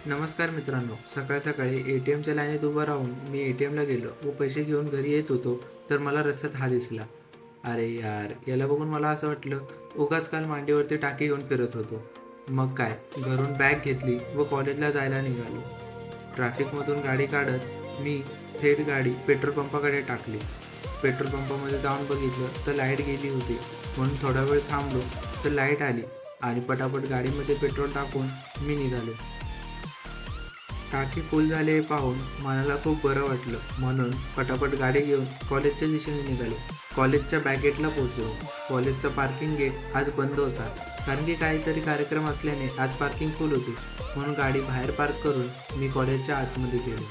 नमस्कार मित्रांनो, सकाळ सकाळी ATMच्या लाईनीत उभं राहून मी ATMला गेलो व पैसे घेऊन घरी येत होतो तर मला रस्त्यात हा दिसला. अरे यार, याला बघून मला असं वाटलं, उगाच काल मांडीवरती टाकी घेऊन फिरत होतो. मग काय, घरून बॅग घेतली व कॉलेजला जायला निघालो. ट्रॅफिकमधून गाडी काढत मी थेट गाडी पेट्रोल पंपाकडे टाकली. पेट्रोल पंपामध्ये जाऊन बघितलं तर लाईट गेली होती, म्हणून थोडा वेळ थांबलो तर लाईट आली आणि पटापट गाडीमध्ये पेट्रोल टाकून मी निघालो. टाकी फुल झाले हे पाहून मनाला खूप बरं वाटलं, म्हणून पटापट गाडी घेऊन कॉलेजच्या दिशेने निघालो. कॉलेजच्या बॅकगेटला पोहोचलो. कॉलेजचा पार्किंग गेट आज बंद होता, कारण की काहीतरी कार्यक्रम असल्याने आज पार्किंग फुल होती, म्हणून गाडी बाहेर पार्क करून मी कॉलेजच्या आतमध्ये गेलो.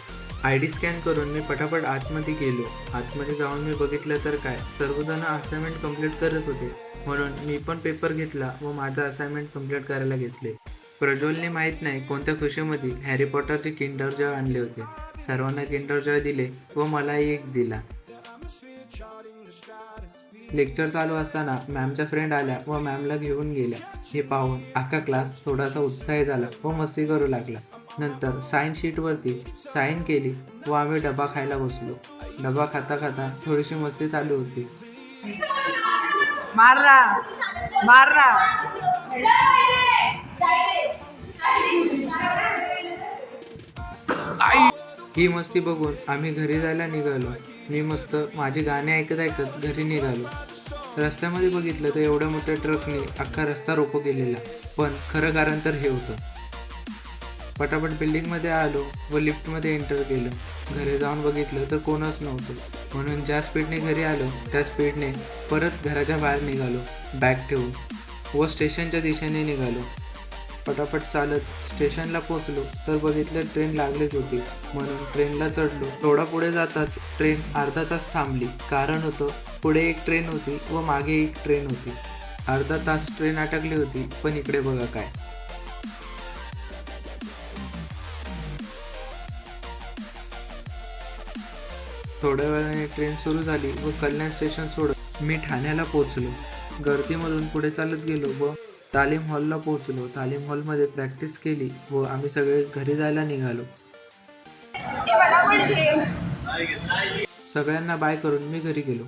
ID स्कॅन करून मी पटापट आतमध्ये गेलो. आतमध्ये जाऊन मी बघितलं तर काय, सर्वजण असाइनमेंट कंप्लीट करत होते, म्हणून मी पण पेपर घेतला व माझा असाइनमेंट कंप्लीट करायला घेतले. प्रज्वलने माहीत नाही कोणत्या खुशीमध्ये हॅरी पॉटरचे किंडर जॉय आणले होते. सर्वांना किंडर जॉय दिले व मलाही एक दिला. लेक्चर चालू असताना मॅमच्या फ्रेंड आल्या व मॅमला घेऊन गेल्या. हे पाहून अख्खा क्लास थोडासा उत्साही झाला व मस्ती करू लागला. नंतर साईन शीटवरती साईन केली व आम्ही डबा खायला बसलो. डबा खाता खाता थोडीशी मस्ती चालू होती. माररा माररा ही मस्ती बघून आम्ही घरी जायला निघालो. मी मस्त माझे गाणे ऐकत ऐकत घरी निघालो. रस्त्यामध्ये बघितलं तर एवढ्या मोठ्या ट्रकने अख्खा रस्ता रोको केलेला, पण खरं कारण तर हे होतं. पटापट बिल्डिंगमध्ये आलो व लिफ्टमध्ये एंटर केलं. घरी जाऊन बघितलं तर कोणच नव्हतं, म्हणून ज्या स्पीडने घरी आलो त्या स्पीडने परत घराच्या बाहेर निघालो बॅग ठेवून व स्टेशनच्या दिशेने निघालो. पटापट चालत स्टेशनला पोचलो तर बघितलं ट्रेन लागलीच होती, म्हणून ट्रेनला चढलो. थोडा पुढे जाताच ट्रेन अर्धा तास थांबली. कारण होतं, पुढे एक ट्रेन होती व मागे एक ट्रेन होती. अर्धा तास ट्रेन अटकली होती, पण इकडे बघा काय. थोड्या वेळाने ट्रेन सुरू झाली व कल्याण स्टेशन सोडत मी ठाण्याला पोहोचलो. गर्दीमधून पुढे चालत गेलो व तालीम हॉलला पोहोचलो. तालीम हॉलमध्ये प्रॅक्टिस केली व आम्ही सगळे घरी जायला निघालो. सगळ्यांना बाय करून मी घरी गेलो.